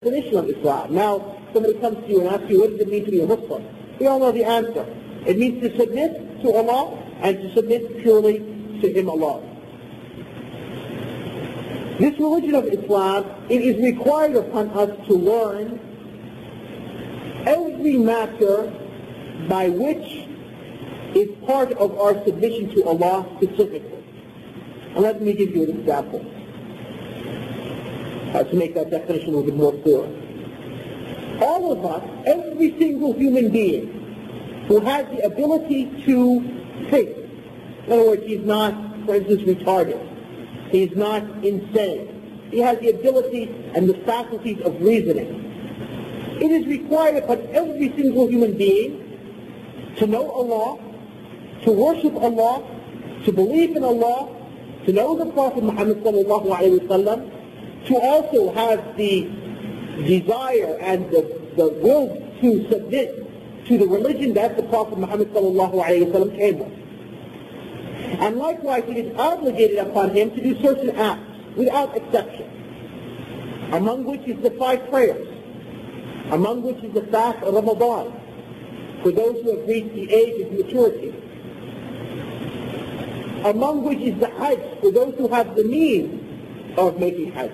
definition of Islam. Now, somebody comes to you and asks you, what does it mean to be a Muslim? We all know the answer. It means to submit to Allah and to submit purely to Him alone. This religion of Islam, it is required upon us to learn every matter by which is part of our submission to Allah specifically. And let me give you an example to make that definition a little bit more clear. All of us, every single human being who has the ability to think, in other words, he's not, for instance, retarded, he's not insane, he has the ability and the faculties of reasoning. It is required upon every single human being to know Allah, to worship Allah, to believe in Allah, to know the Prophet Muhammad sallallahu alayhi wa sallam, to also have the desire and the will to submit to the religion that the Prophet Muhammad sallallahu alayhi wa sallam came with. And likewise, it is obligated upon him to do certain acts without exception, among which is the 5 prayers, among which is the fast of Ramadan, for those who have reached the age of maturity, among which is the Hajj, for those who have the means of making Hajj.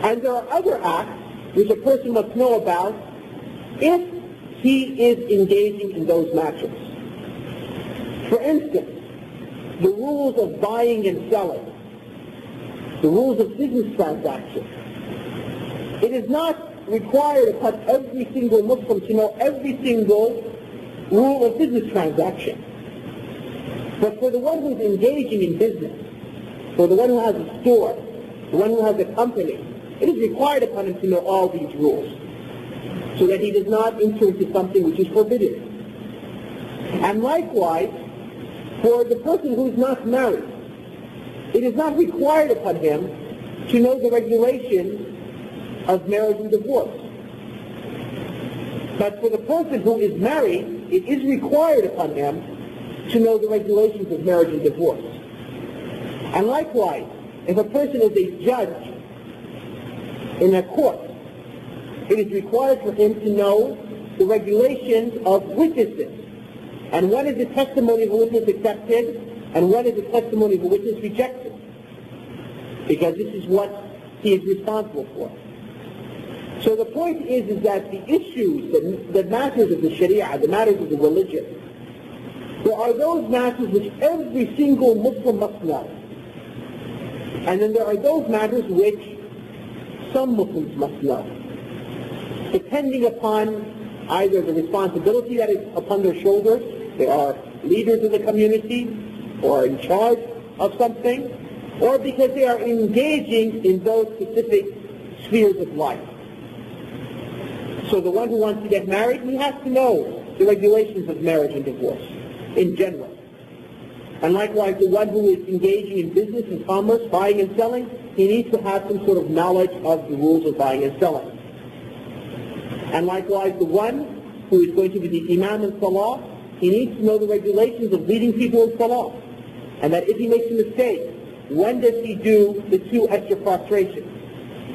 And there are other acts which a person must know about if he is engaging in those matters. For instance, the rules of buying and selling, the rules of business transactions. It is not required upon every single Muslim to know every single rule of business transaction. But for the one who is engaging in business, for the one who has a store, the one who has a company, it is required upon him to know all these rules, so that he does not enter into something which is forbidden. And likewise, for the person who is not married, it is not required upon him to know the regulations of marriage and divorce. But for the person who is married, it is required upon him to know the regulations of marriage and divorce. And likewise, if a person is a judge in a court, it is required for him to know the regulations of witnesses. And when is the testimony of a witness accepted, and when is the testimony of a witness rejected? Because this is what he is responsible for. So the point is that the issues, the matters of the Sharia, the matters of the religion, there are those matters which every single Muslim must know. And then there are those matters which some Muslims must know, depending upon either the responsibility that is upon their shoulders, they are leaders of the community, or in charge of something, or because they are engaging in those specific spheres of life. So the one who wants to get married, he has to know the regulations of marriage and divorce in general. And likewise, the one who is engaging in business and commerce, buying and selling, he needs to have some sort of knowledge of the rules of buying and selling. And likewise, the one who is going to be the imam in salah, he needs to know the regulations of leading people in salah. And that if he makes a mistake, when does he do the 2 extra prostrations?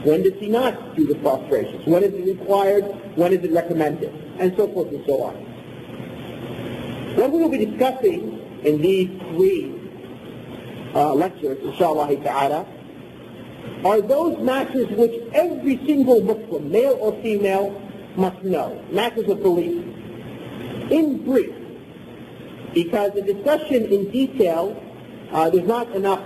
When does he not do the prostrations? When is it required? When is it recommended? And so forth and so on. What we will be discussing in these 3 lectures, inshallah ta'ala, are those matters which every single Muslim, male or female, must know. Matters of belief. In brief, because the discussion in detail, there's not enough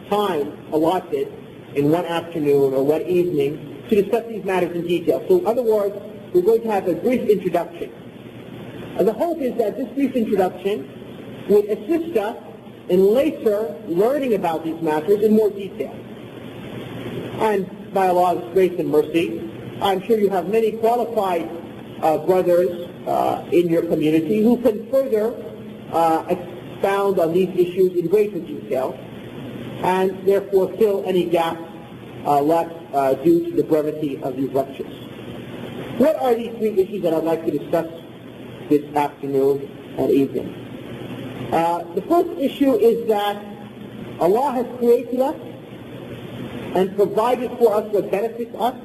time allotted in one afternoon or one evening to discuss these matters in detail. So in other words, we're going to have a brief introduction. And the hope is that this brief introduction will assist us in later learning about these matters in more detail. And by Allah's grace and mercy, I'm sure you have many qualified brothers in your community who can further expound on these issues in greater detail, and therefore fill any gaps left due to the brevity of these lectures. What are these 3 issues that I'd like to discuss this afternoon and evening? The first issue is that Allah has created us and provided for us what benefits us,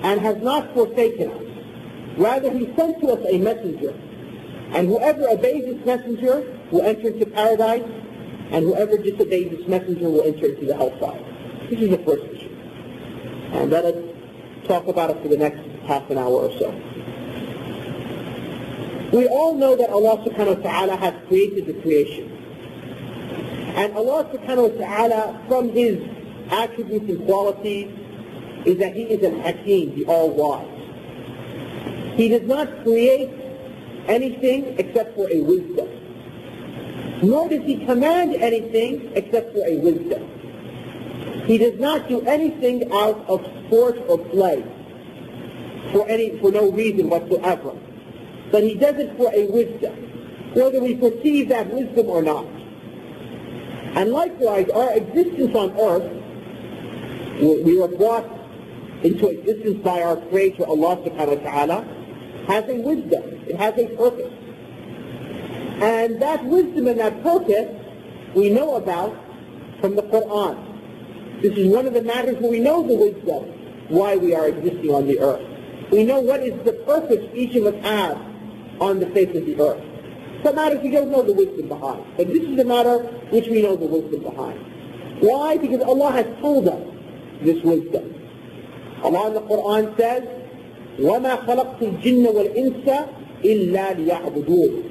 and has not forsaken us. Rather, he sent to us a messenger, and whoever obeys this messenger will enter into paradise, and whoever disobeys this messenger will enter into the hellfire. This is the first issue. And let us talk about it for the next half an hour or so. We all know that Allah subhanahu wa ta'ala has created the creation. And Allah subhanahu wa ta'ala, from His attributes and qualities, is that He is al-Hakim, the all-wise. He does not create anything except for a wisdom. Nor does He command anything except for a wisdom. He does not do anything out of sport or play for no reason whatsoever. But He does it for a wisdom, whether we perceive that wisdom or not. And likewise, our existence on earth, we were brought into existence by our Creator, Allah subhanahu wa ta'ala, has a wisdom. It has a purpose. And that wisdom and that purpose we know about from the Quran. This is one of the matters where we know the wisdom, why we are existing on the earth. We know what is the purpose each of us has on the face of the earth. Some matters we don't know the wisdom behind. But this is a matter which we know the wisdom behind. Why? Because Allah has told us this wisdom. Allah in the Quran says, وَمَا خَلَقْتُ الْجِنَّ وَالْإِنسَ إِلَّا لِيَعْبُدُونَ.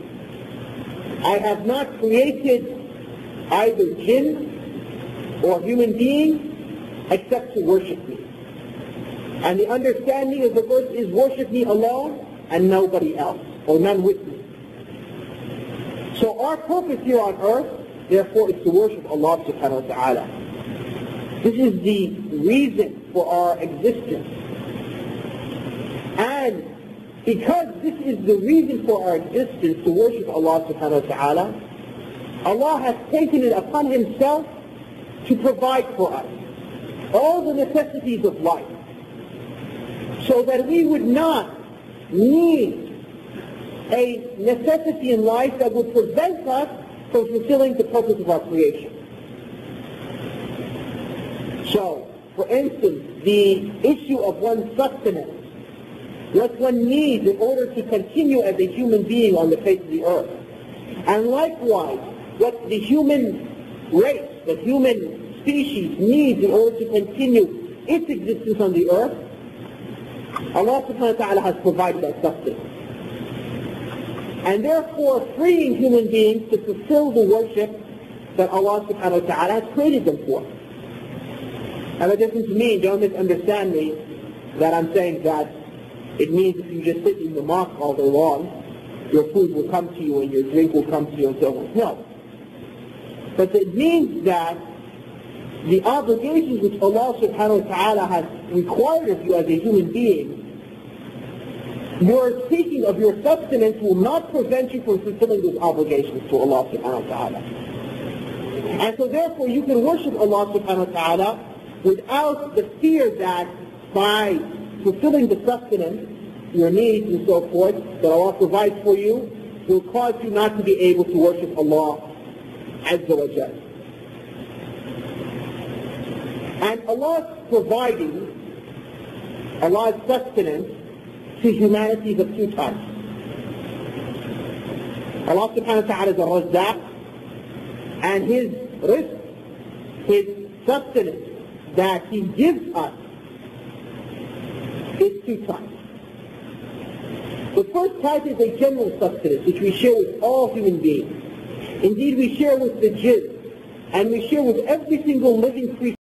I have not created either jinn or human beings except to worship me. And the understanding of the verse is worship me alone and nobody else, or none with me. So our purpose here on earth, therefore, is to worship Allah subhanahu wa ta'ala. This is the reason for our existence. And because this is the reason for our existence, to worship Allah subhanahu wa ta'ala, Allah has taken it upon Himself to provide for us all the necessities of life, so that we would not need a necessity in life that would prevent us from fulfilling the purpose of our creation. So, for instance, the issue of one's sustenance, what one needs in order to continue as a human being on the face of the earth. And likewise, what the human race, the human species needs in order to continue its existence on the earth, Allah subhanahu wa ta'ala has provided that sustenance. And therefore freeing human beings to fulfill the worship that Allah subhanahu wa ta'ala has created them for. Now that doesn't mean, don't misunderstand me, that I'm saying that it means if you just sit in the mosque all day long, your food will come to you and your drink will come to you and so on. No. But it means that the obligations which Allah subhanahu wa ta'ala has required of you as a human being, your seeking of your sustenance will not prevent you from fulfilling those obligations to Allah subhanahu wa ta'ala. And so therefore you can worship Allah subhanahu wa ta'ala without the fear that by fulfilling the sustenance, your needs and so forth, that Allah provides for you, will cause you not to be able to worship Allah Azza wa Jal. And Allah's providing, Allah's sustenance to humanity is of two types. Allah subhanahu wa ta'ala is a Razzaq, and His rizq, His sustenance that He gives us is two types. The first type is a general sustenance which we share with all human beings. Indeed, we share with the jinn, and we share with every single living creature